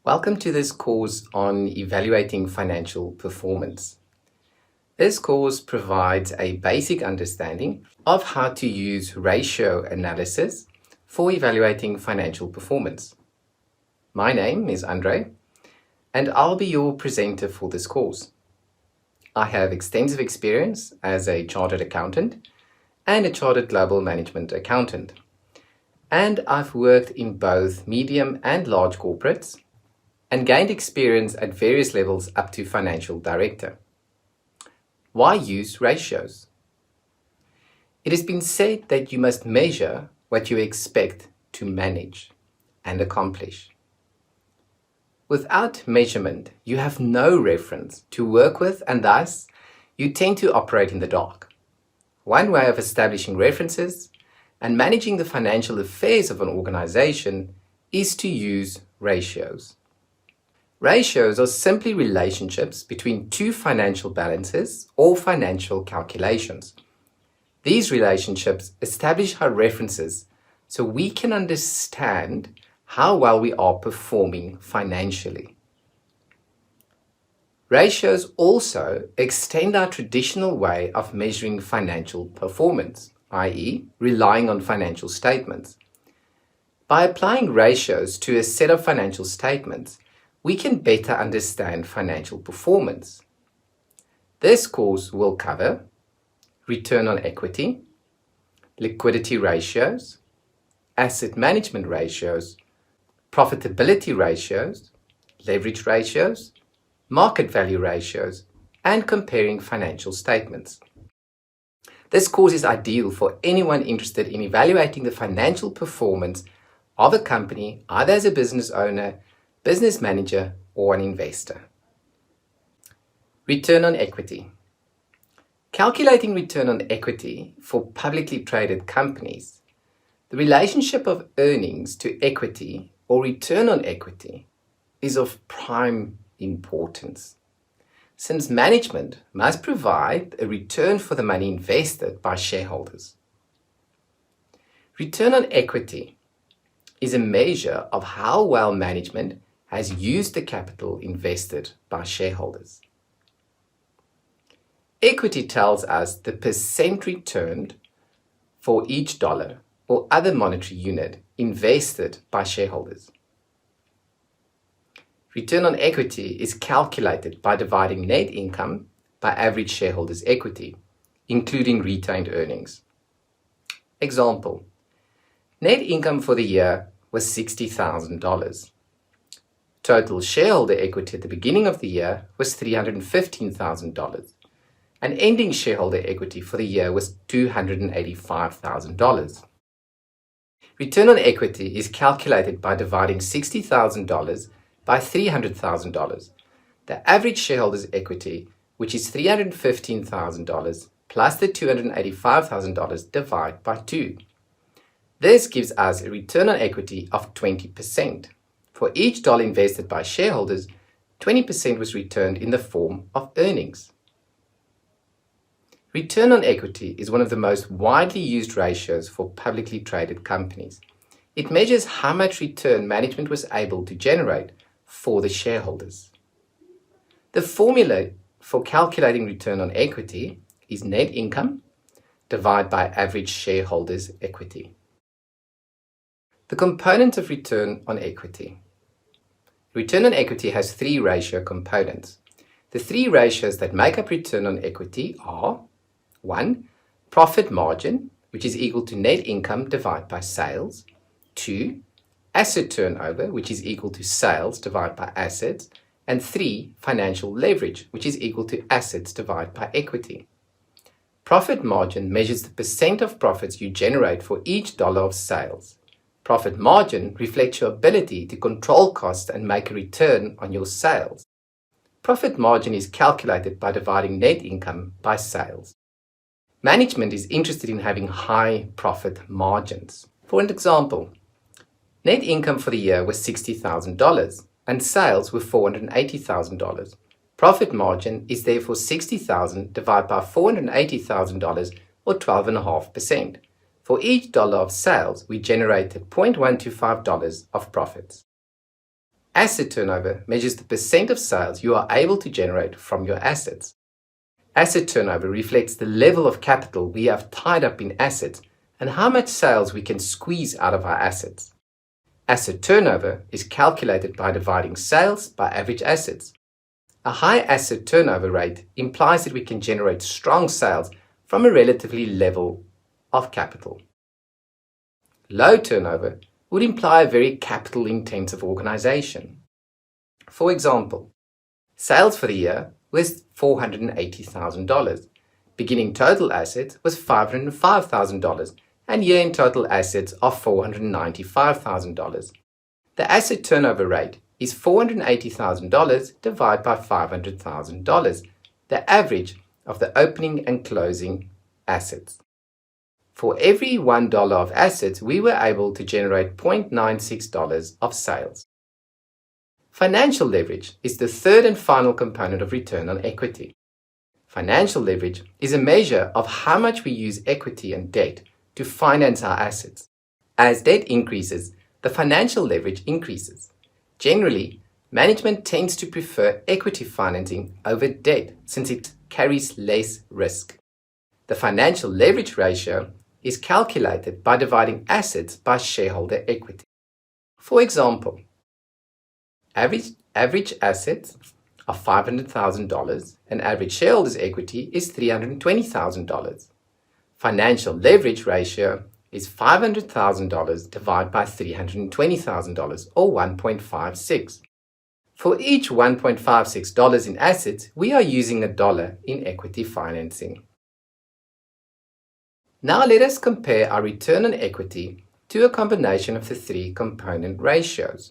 Welcome to this course on evaluating financial performance. This course provides a basic understanding of how to use ratio analysis for evaluating financial performance. My name is Andre, and I'll be your presenter for this course. I have extensive experience as a chartered accountant and a chartered global management accountant, and I've worked in both medium and large corporates and gained experience at various levels up to financial director. Why use ratios? It has been said that you must measure what you expect to manage and accomplish. Without measurement, you have no reference to work with, and thus you tend to operate in the dark. One way of establishing references and managing the financial affairs of an organization is to use ratios. Ratios are simply relationships between two financial balances or financial calculations. These relationships establish our references so we can understand how well we are performing financially. Ratios also extend our traditional way of measuring financial performance, i.e., relying on financial statements. By applying ratios to a set of financial statements, we can better understand financial performance. This course will cover return on equity, liquidity ratios, asset management ratios, profitability ratios, leverage ratios, market value ratios, and comparing financial statements. This course is ideal for anyone interested in evaluating the financial performance of a company, either as a business owner, business manager, or an investor. Return on equity. Calculating return on equity for publicly traded companies, the relationship of earnings to equity or return on equity is of prime importance, since management must provide a return for the money invested by shareholders. Return on equity is a measure of how well management has used the capital invested by shareholders. Equity tells us the percent returned for each dollar or other monetary unit invested by shareholders. Return on equity is calculated by dividing net income by average shareholders' equity, including retained earnings. Example: net income for the year was $60,000. Total shareholder equity at the beginning of the year was $315,000, and ending shareholder equity for the year was $285,000. Return on equity is calculated by dividing $60,000 by $300,000. The average shareholder's equity, which is $315,000, plus the $285,000 divided by 2. This gives us a return on equity of 20%. For each dollar invested by shareholders, 20% was returned in the form of earnings. Return on equity is one of the most widely used ratios for publicly traded companies. It measures how much return management was able to generate for the shareholders. The formula for calculating return on equity is net income divided by average shareholders' equity. The components of return on equity. Return on equity has three ratio components. The three ratios that make up return on equity are 1. Profit margin, which is equal to net income divided by sales. 2. Asset turnover, which is equal to sales divided by assets. And 3. Financial leverage, which is equal to assets divided by equity. Profit margin measures the percent of profits you generate for each dollar of sales. Profit margin reflects your ability to control costs and make a return on your sales. Profit margin is calculated by dividing net income by sales. Management is interested in having high profit margins. For an example, net income for the year was $60,000 and sales were $480,000. Profit margin is therefore $60,000 divided by $480,000 or 12.5%. For each dollar of sales, we generated $0.125 of profits. Asset turnover measures the percent of sales you are able to generate from your assets. Asset turnover reflects the level of capital we have tied up in assets and how much sales we can squeeze out of our assets. Asset turnover is calculated by dividing sales by average assets. A high asset turnover rate implies that we can generate strong sales from a relatively level of capital. Low turnover would imply a very capital-intensive organization. For example, sales for the year was $480,000. Beginning total assets was $505,000 and year-end total assets are $495,000. The asset turnover rate is $480,000 divided by $500,000, the average of the opening and closing assets. For every $1 of assets, we were able to generate $0.96 of sales. Financial leverage is the third and final component of return on equity. Financial leverage is a measure of how much we use equity and debt to finance our assets. As debt increases, the financial leverage increases. Generally, management tends to prefer equity financing over debt since it carries less risk. The financial leverage ratio is calculated by dividing assets by shareholder equity. For example, average assets are $500,000 and average shareholders' equity is $320,000. Financial leverage ratio is $500,000 divided by $320,000 or 1.56. For each $1.56 in assets, we are using $1 in equity financing. Now let us compare our return on equity to a combination of the three component ratios.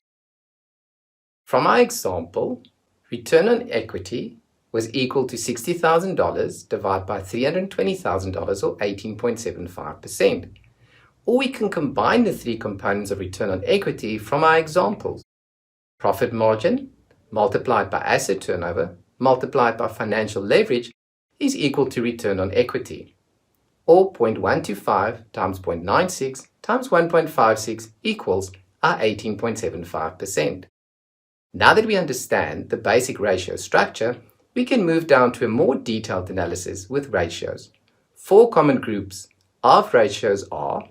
From our example, return on equity was equal to $60,000 divided by $320,000 or 18.75%. Or we can combine the three components of return on equity from our examples. Profit margin multiplied by asset turnover multiplied by financial leverage is equal to return on equity. Or 0.125 times 0.96 times 1.56 equals our 18.75%. Now that we understand the basic ratio structure, we can move down to a more detailed analysis with ratios. Four common groups of ratios are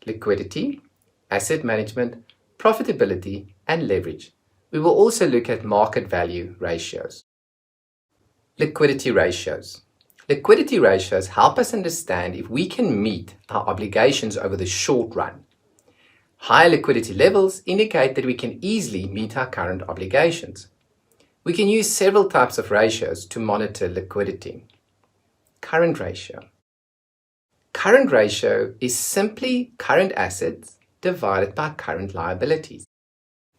liquidity, asset management, profitability, and leverage. We will also look at market value ratios. Liquidity ratios. Liquidity ratios help us understand if we can meet our obligations over the short run. High liquidity levels indicate that we can easily meet our current obligations. We can use several types of ratios to monitor liquidity. Current ratio. Current ratio is simply current assets divided by current liabilities.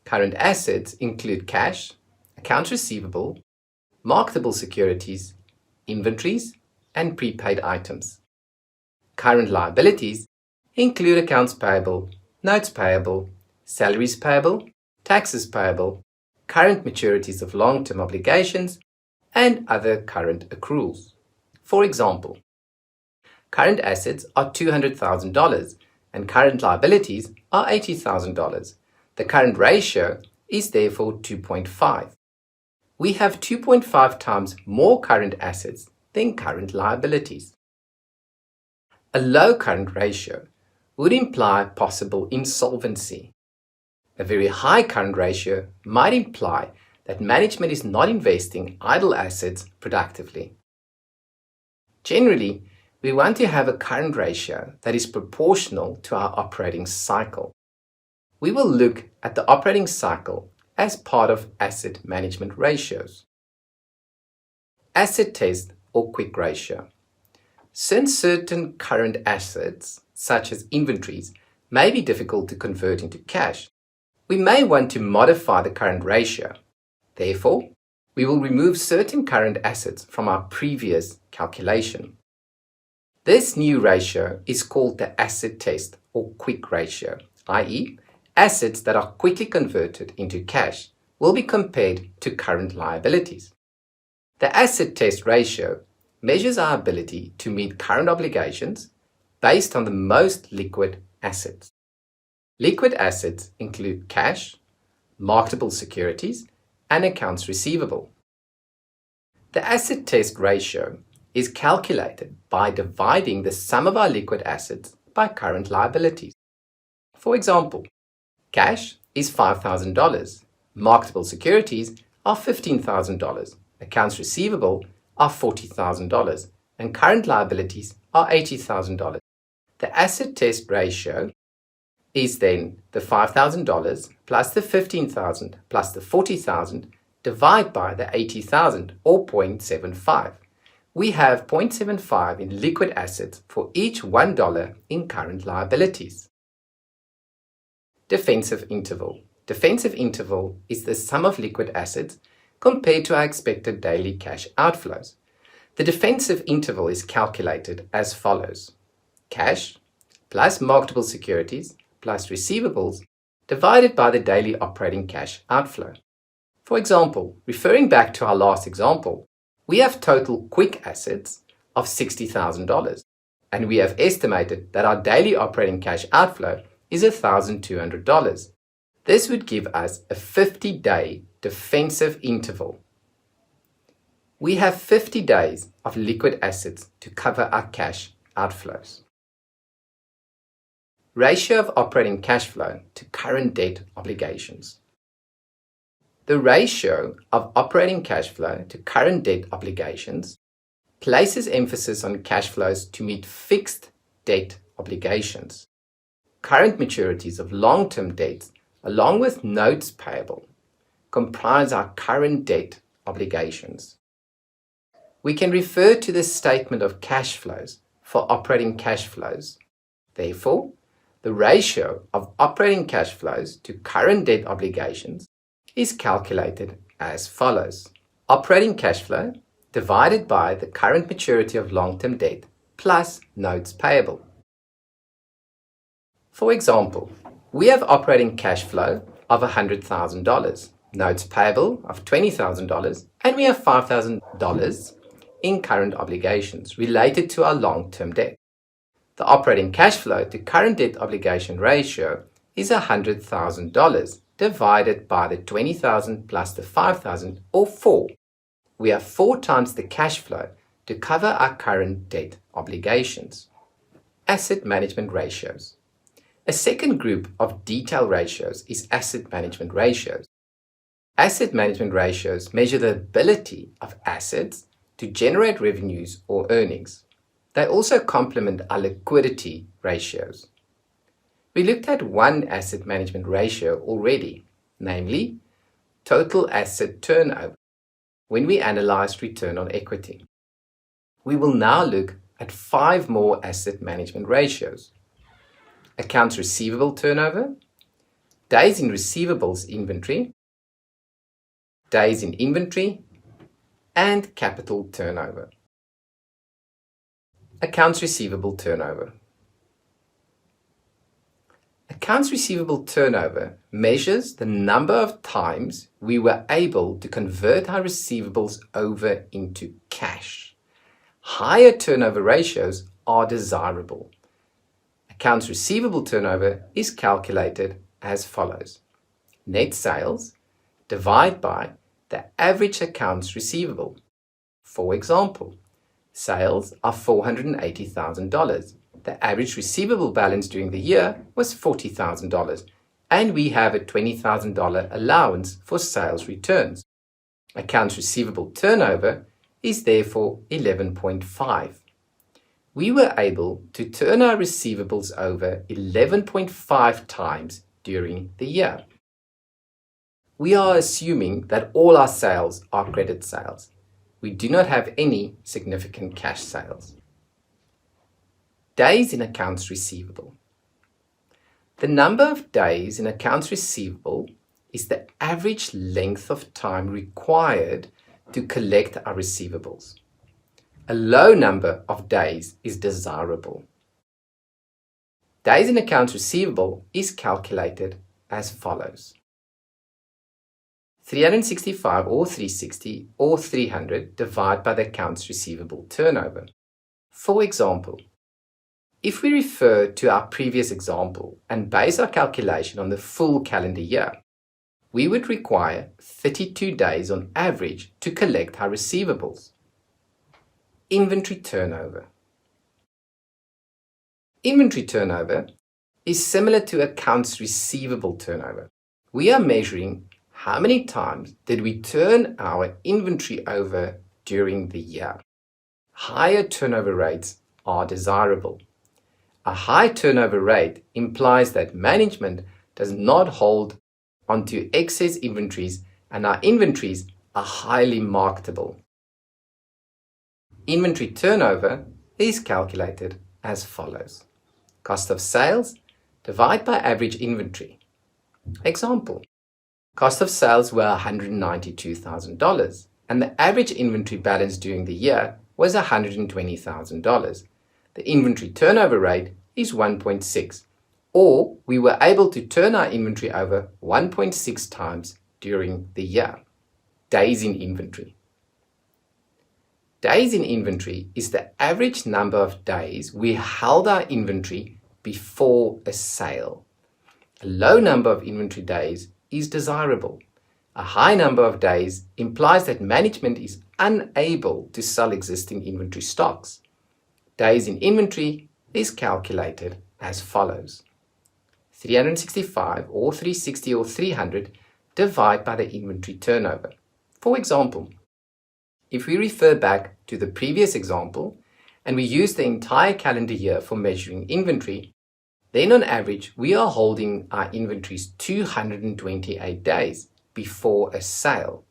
Current assets include cash, accounts receivable, marketable securities, inventories, and prepaid items. Current liabilities include accounts payable, notes payable, salaries payable, taxes payable, current maturities of long-term obligations, and other current accruals. For example, current assets are $200,000 and current liabilities are $80,000. The current ratio is therefore 2.5. We have 2.5 times more current assets than current liabilities. A low current ratio would imply possible insolvency. A very high current ratio might imply that management is not investing idle assets productively. Generally, we want to have a current ratio that is proportional to our operating cycle. We will look at the operating cycle as part of asset management ratios. Asset test or quick ratio. Since certain current assets, such as inventories, may be difficult to convert into cash, we may want to modify the current ratio. Therefore, we will remove certain current assets from our previous calculation. This new ratio is called the asset test or quick ratio, i.e., assets that are quickly converted into cash will be compared to current liabilities. The asset test ratio measures our ability to meet current obligations based on the most liquid assets. Liquid assets include cash, marketable securities, and accounts receivable. The asset test ratio is calculated by dividing the sum of our liquid assets by current liabilities. For example, cash is $5,000, marketable securities are $15,000, accounts receivable are $40,000, and current liabilities are $80,000. The asset test ratio is then the $5,000 plus the $15,000 plus the $40,000 divided by the $80,000, or 0.75. We have 0.75 in liquid assets for each $1 in current liabilities. Defensive interval. Defensive interval is the sum of liquid assets compared to our expected daily cash outflows. The defensive interval is calculated as follows: cash plus marketable securities plus receivables divided by the daily operating cash outflow. For example, referring back to our last example, we have total quick assets of $60,000, and we have estimated that our daily operating cash outflow is $1,200. This would give us a 50-day defensive interval. We have 50 days of liquid assets to cover our cash outflows. Ratio of operating cash flow to current debt obligations. The ratio of operating cash flow to current debt obligations places emphasis on cash flows to meet fixed debt obligations. Current maturities of long-term debts, along with notes payable, comprise our current debt obligations. We can refer to the statement of cash flows for operating cash flows. Therefore, the ratio of operating cash flows to current debt obligations is calculated as follows: operating cash flow divided by the current maturity of long-term debt plus notes payable. For example, we have operating cash flow of $100,000, notes payable of $20,000, and we have $5,000 in current obligations related to our long-term debt. The operating cash flow to current debt obligation ratio is $100,000 divided by the $20,000 plus the $5,000, or 4. We have 4 times the cash flow to cover our current debt obligations. Asset management ratios. A second group of detailed ratios is asset management ratios. Asset management ratios measure the ability of assets to generate revenues or earnings. They also complement our liquidity ratios. We looked at one asset management ratio already, namely total asset turnover, when we analyzed return on equity. We will now look at 5 more asset management ratios: accounts receivable turnover, days in receivables inventory, days in inventory, and capital turnover. Accounts receivable turnover. Accounts receivable turnover measures the number of times we were able to convert our receivables over into cash. Higher turnover ratios are desirable. Accounts receivable turnover is calculated as follows: net sales divided by the average accounts receivable. For example, sales are $480,000. The average receivable balance during the year was $40,000, and we have a $20,000 allowance for sales returns. Accounts receivable turnover is therefore 11.5. We were able to turn our receivables over 11.5 times during the year. We are assuming that all our sales are credit sales. We do not have any significant cash sales. Days in accounts receivable. The number of days in accounts receivable is the average length of time required to collect our receivables. A low number of days is desirable. Days in accounts receivable is calculated as follows: 365 or 360 or 300 divided by the accounts receivable turnover. For example, if we refer to our previous example and base our calculation on the full calendar year, we would require 32 days on average to collect our receivables. Inventory turnover. Inventory turnover is similar to accounts receivable turnover. We are measuring how many times did we turn our inventory over during the year. Higher turnover rates are desirable. A high turnover rate implies that management does not hold onto excess inventories and our inventories are highly marketable. Inventory turnover is calculated as follows. Cost of sales divided by average inventory. Example, cost of sales were $192,000 and the average inventory balance during the year was $120,000. The inventory turnover rate is 1.6, or we were able to turn our inventory over 1.6 times during the year. Days in inventory. Days in inventory is the average number of days we held our inventory before a sale. A low number of inventory days is desirable. A high number of days implies that management is unable to sell existing inventory stocks. Days in inventory is calculated as follows. 365 or 360 or 300 divide by the inventory turnover. For example, if we refer back to the previous example and we use the entire calendar year for measuring inventory, then on average we are holding our inventories 228 days before a sale.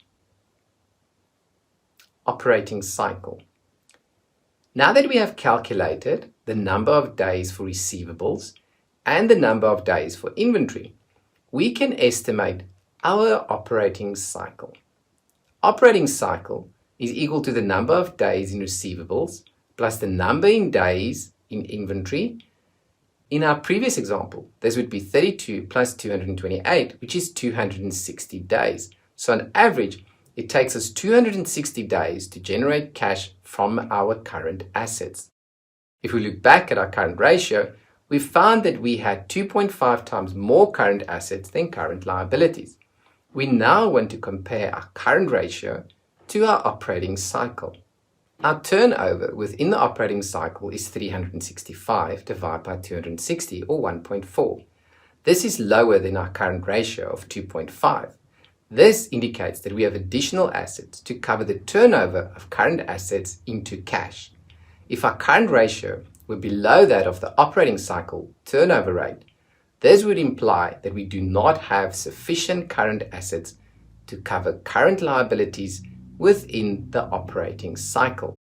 Operating cycle. Now that we have calculated the number of days for receivables and the number of days for inventory, we can estimate our operating cycle. Operating cycle is equal to the number of days in receivables plus the number in days in inventory. In our previous example, this would be 32 plus 228, which is 260 days. So on average, it takes us 260 days to generate cash from our current assets. If we look back at our current ratio, we found that we had 2.5 times more current assets than current liabilities. We now want to compare our current ratio to our operating cycle. Our turnover within the operating cycle is 365 divided by 260 or 1.4. This is lower than our current ratio of 2.5. This indicates that we have additional assets to cover the turnover of current assets into cash. If our current ratio were below that of the operating cycle turnover rate, this would imply that we do not have sufficient current assets to cover current liabilities within the operating cycle.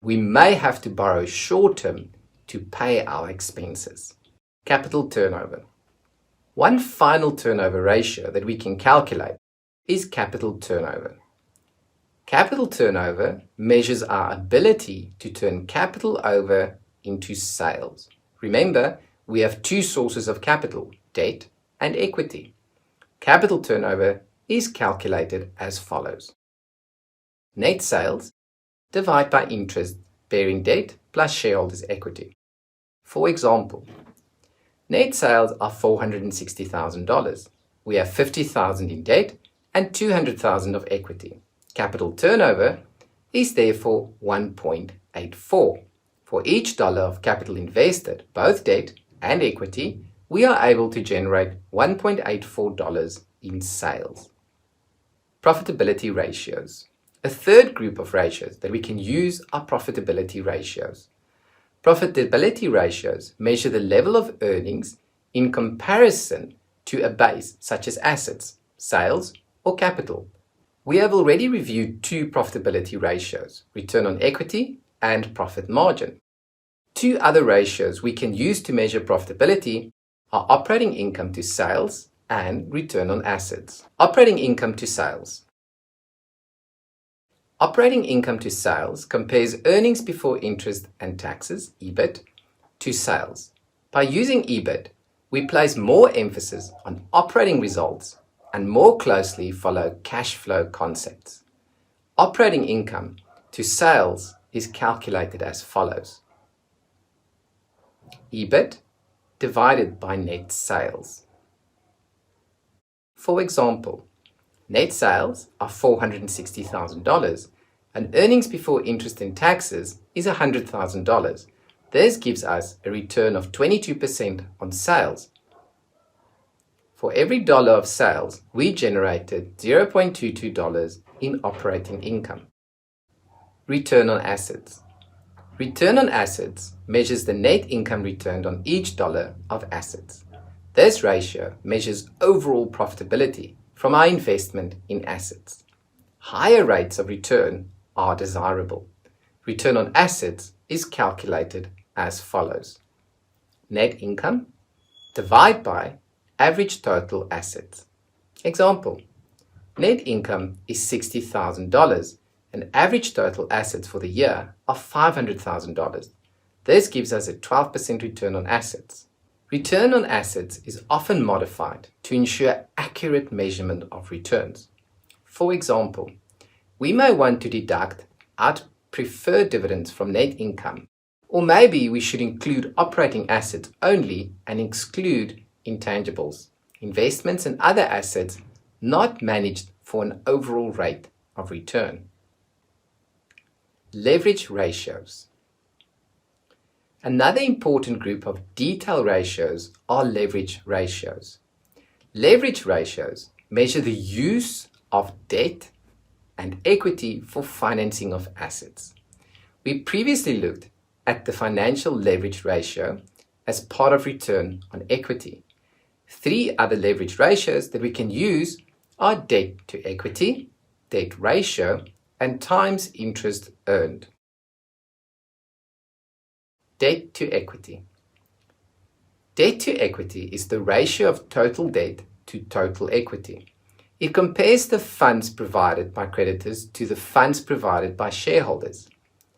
We may have to borrow short-term to pay our expenses. Capital turnover. One final turnover ratio that we can calculate is capital turnover. Capital turnover measures our ability to turn capital over into sales. Remember, we have two sources of capital, debt and equity. Capital turnover is calculated as follows. Net sales divided by interest-bearing debt plus shareholders' equity. For example, net sales are $460,000. We have $50,000 in debt and $200,000 of equity. Capital turnover is therefore 1.84. For each dollar of capital invested, both debt and equity, we are able to generate $1.84 in sales. Profitability ratios. A third group of ratios that we can use are profitability ratios. Profitability ratios measure the level of earnings in comparison to a base such as assets, sales, or capital. We have already reviewed two profitability ratios, return on equity and profit margin. Two other ratios we can use to measure profitability are operating income to sales and return on assets. Operating income to sales. Operating income to sales compares earnings before interest and taxes, EBIT, to sales. By using EBIT, we place more emphasis on operating results and more closely follow cash flow concepts. Operating income to sales is calculated as follows. EBIT divided by net sales. For example, Net sales are $460,000 and earnings before interest and taxes is $100,000. This gives us a return of 22% on sales. For every dollar of sales, we generated $0.22 in operating income. Return on assets. Return on assets measures the net income returned on each dollar of assets. This ratio measures overall profitability from our investment in assets. Higher rates of return are desirable. Return on assets is calculated as follows. Net income divided by average total assets. Example, net income is $60,000 and average total assets for the year are $500,000. This gives us a 12% return on assets. Return on assets is often modified to ensure accurate measurement of returns. For example, we may want to deduct our preferred dividends from net income, or maybe we should include operating assets only and exclude intangibles, investments and other assets not managed for an overall rate of return. Leverage ratios. Another important group of detail ratios are leverage ratios. Leverage ratios measure the use of debt and equity for financing of assets. We previously looked at the financial leverage ratio as part of return on equity. 3 other leverage ratios that we can use are debt to equity, debt ratio, and times interest earned. Debt to equity. Debt to equity is the ratio of total debt to total equity. It compares the funds provided by creditors to the funds provided by shareholders.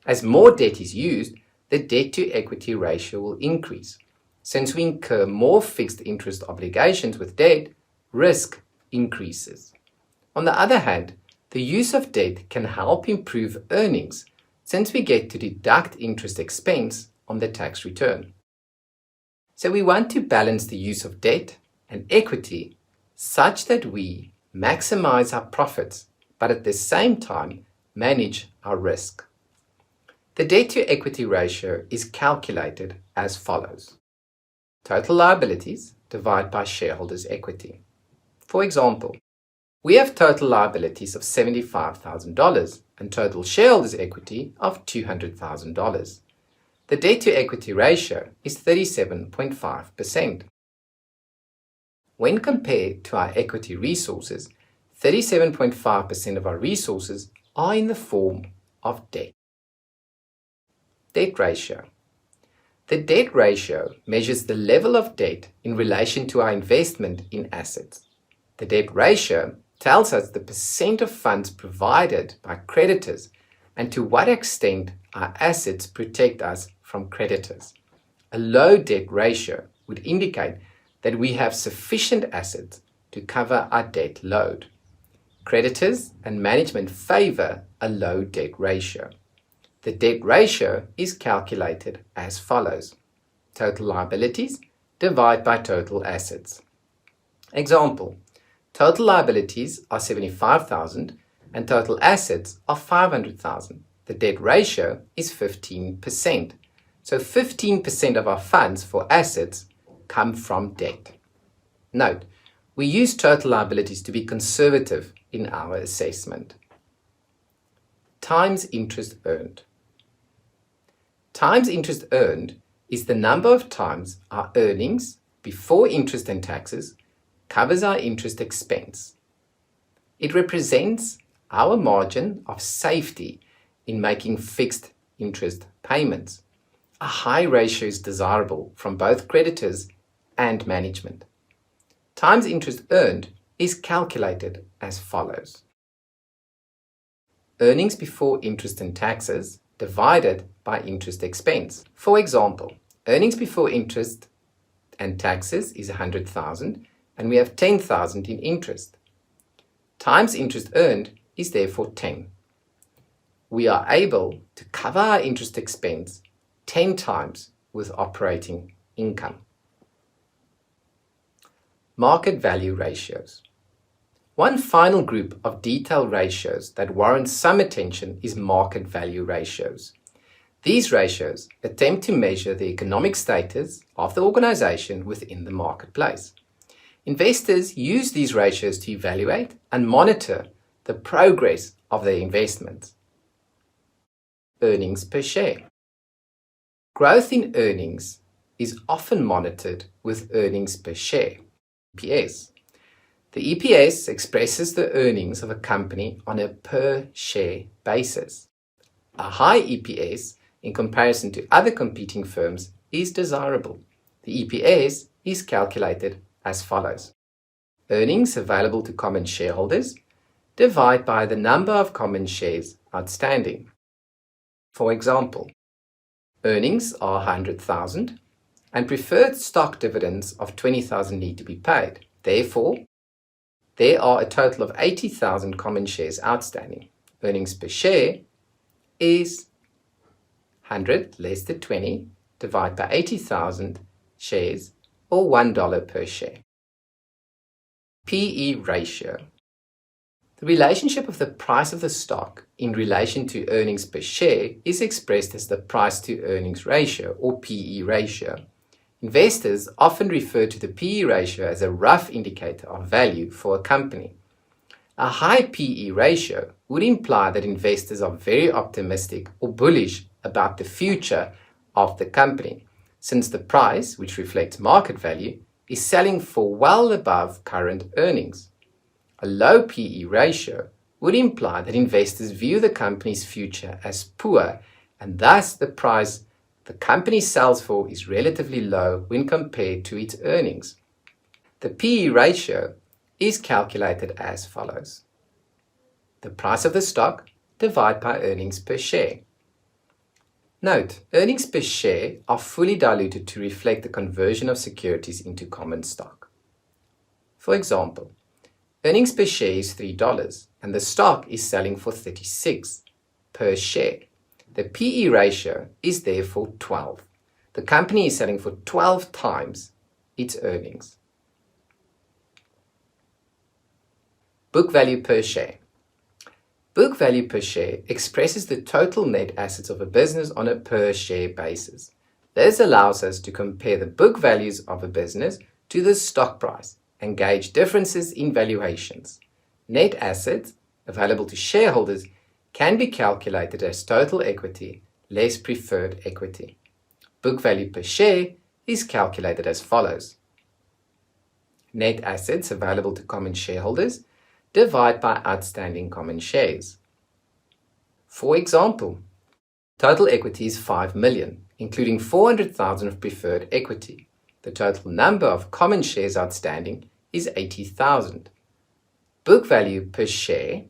As more debt is used, the debt to equity ratio will increase. Since we incur more fixed interest obligations with debt, risk increases. On the other hand, the use of debt can help improve earnings since we get to deduct interest expense on the tax return. So we want to balance the use of debt and equity such that we maximize our profits, but at the same time manage our risk. The debt to equity ratio is calculated as follows. Total liabilities divided by shareholders' equity. For example, we have total liabilities of $75,000 and total shareholders' equity of $200,000. The debt to equity ratio is 37.5%. When compared to our equity resources, 37.5% of our resources are in the form of debt. Debt ratio. The debt ratio measures the level of debt in relation to our investment in assets. The debt ratio tells us the percent of funds provided by creditors and to what extent our assets protect us from creditors. A low debt ratio would indicate that we have sufficient assets to cover our debt load. Creditors and management favor a low debt ratio. The debt ratio is calculated as follows. Total liabilities divided by total assets. Example, total liabilities are $75,000 and total assets are $500,000. The debt ratio is 15%. So 15% of our funds for assets come from debt. Note, we use total liabilities to be conservative in our assessment. Times interest earned. Times interest earned is the number of times our earnings before interest and taxes covers our interest expense. It represents our margin of safety in making fixed interest payments. A high ratio is desirable from both creditors and management. Times interest earned is calculated as follows. Earnings before interest and taxes divided by interest expense. For example, earnings before interest and taxes is $100,000 and we have $10,000 in interest. Times interest earned is therefore 10. We are able to cover our interest expense 10 times with operating income. Market value ratios. One final group of detailed ratios that warrants some attention is market value ratios. These ratios attempt to measure the economic status of the organization within the marketplace. Investors use these ratios to evaluate and monitor the progress of their investments. Earnings per share. Growth in earnings is often monitored with earnings per share, EPS. The EPS expresses the earnings of a company on a per share basis. A high EPS in comparison to other competing firms is desirable. The EPS is calculated as follows. Earnings available to common shareholders divide by the number of common shares outstanding. For example, earnings are 100,000 and preferred stock dividends of 20,000 need to be paid. Therefore, there are a total of 80,000 common shares outstanding. Earnings per share is 100 less than 20 divided by 80,000 shares, or $1 per share. PE ratio. The relationship of the price of the stock in relation to earnings per share is expressed as the price to earnings ratio, or PE ratio. Investors often refer to the PE ratio as a rough indicator of value for a company. A high PE ratio would imply that investors are very optimistic or bullish about the future of the company, since the price, which reflects market value, is selling for well above current earnings. A low PE ratio would imply that investors view the company's future as poor, and thus the price the company sells for is relatively low when compared to its earnings. The PE ratio is calculated as follows. The price of the stock divided by earnings per share. Note, earnings per share are fully diluted to reflect the conversion of securities into common stock. For example, earnings per share is $3 and the stock is selling for $36 per share. The PE ratio is therefore 12. The company is selling for 12 times its earnings. Book value per share. Book value per share expresses the total net assets of a business on a per share basis. This allows us to compare the book values of a business to the stock price and gauge differences in valuations. Net assets available to shareholders can be calculated as total equity less preferred equity. Book value per share is calculated as follows. Net assets available to common shareholders divide by outstanding common shares. For example, total equity is 5 million, including 400,000 of preferred equity. The total number of common shares outstanding is 80,000. Book value per share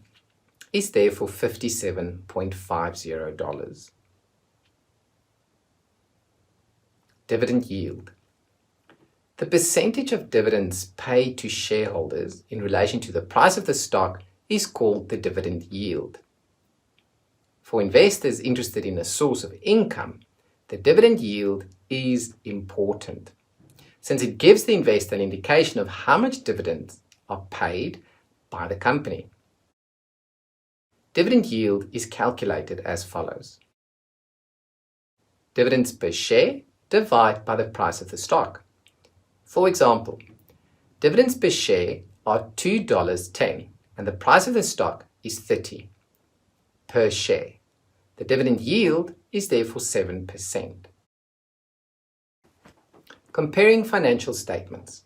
is therefore $57.50. Dividend yield. The percentage of dividends paid to shareholders in relation to the price of the stock is called the dividend yield. For investors interested in a source of income, the dividend yield is important, since it gives the investor an indication of how much dividends are paid by the company. Dividend yield is calculated as follows. Dividends per share divided by the price of the stock. For example, dividends per share are $2.10 and the price of the stock is $30 per share. The dividend yield is therefore 7%. Comparing financial statements.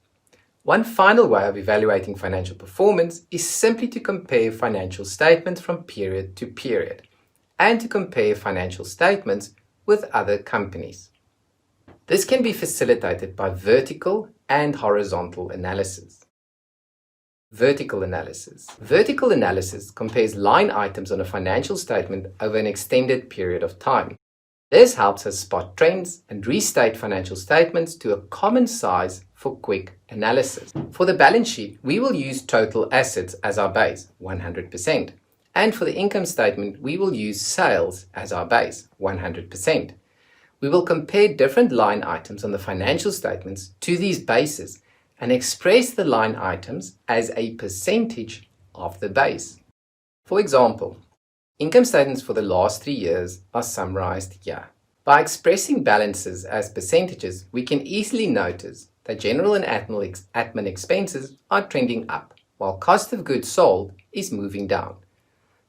One final way of evaluating financial performance is simply to compare financial statements from period to period and to compare financial statements with other companies. This can be facilitated by vertical and horizontal analysis. Vertical analysis. Vertical analysis compares line items on a financial statement over an extended period of time. This helps us spot trends and restate financial statements to a common size for quick analysis. For the balance sheet, we will use total assets as our base, 100%. And for the income statement, we will use sales as our base, 100%. We will compare different line items on the financial statements to these bases and express the line items as a percentage of the base. For example, income statements for the last 3 years are summarized here. By expressing balances as percentages, we can easily notice that general and admin expenses are trending up, while cost of goods sold is moving down.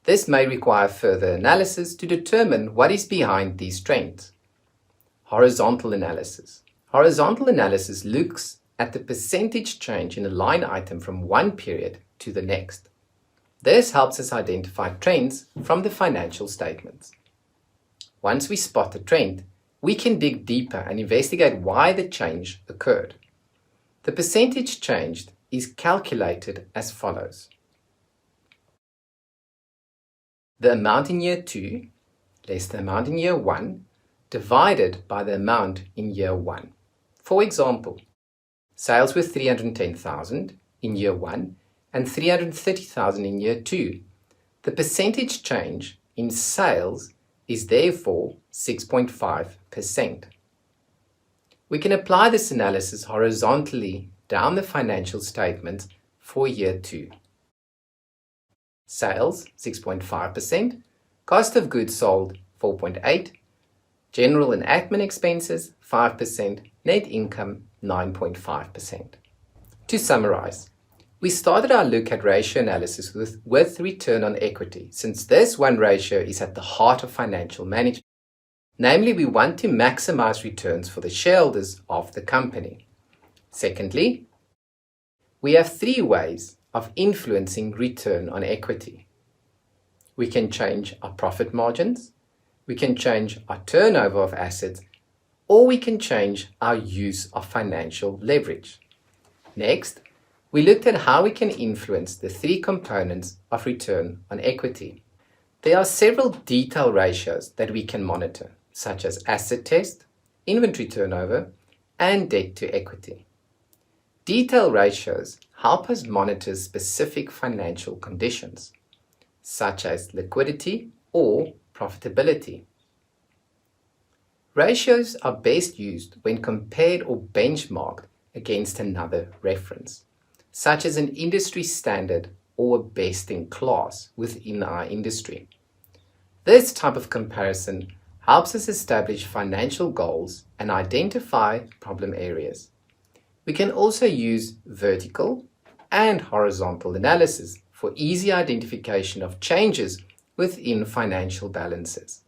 This may require further analysis to determine what is behind these trends. Horizontal analysis. Horizontal analysis looks at the percentage change in a line item from one period to the next. This helps us identify trends from the financial statements. Once we spot a trend, we can dig deeper and investigate why the change occurred. The percentage changed is calculated as follows. The amount in year 2 less the amount in year 1 divided by the amount in year 1. For example, sales were 310,000 in year 1 and 330,000 in year 2. The percentage change in sales is therefore 6.5%. We can apply this analysis horizontally down the financial statements for year 2. Sales 6.5%, cost of goods sold 4.8%, general and admin expenses 5%, net income 9.5%. To summarize, we started our look at ratio analysis with return on equity, since this one ratio is at the heart of financial management. Namely, we want to maximize returns for the shareholders of the company. Secondly, we have 3 ways of influencing return on equity. We can change our profit margins, we can change our turnover of assets, or we can change our use of financial leverage. Next, we looked at how we can influence the 3 components of return on equity. There are several detail ratios that we can monitor, such as asset test, inventory turnover, and debt to equity. Detail ratios help us monitor specific financial conditions, such as liquidity or profitability. Ratios are best used when compared or benchmarked against another reference, such as an industry standard or a best in class within our industry. This type of comparison helps us establish financial goals and identify problem areas. We can also use vertical and horizontal analysis for easy identification of changes within financial balances.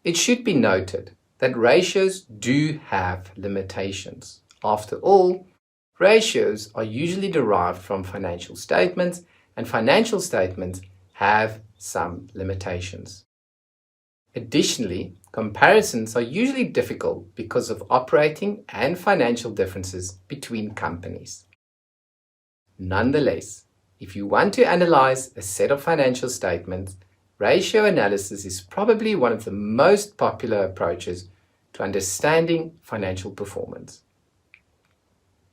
It should be noted that ratios do have limitations. After all, ratios are usually derived from financial statements, and financial statements have some limitations. Additionally, comparisons are usually difficult because of operating and financial differences between companies. Nonetheless, if you want to analyze a set of financial statements, ratio analysis is probably one of the most popular approaches to understanding financial performance.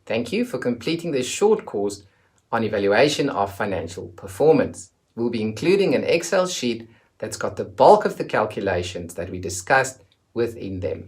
Thank you for completing this short course on evaluation of financial performance. We'll be including an Excel sheet that's got the bulk of the calculations that we discussed within them.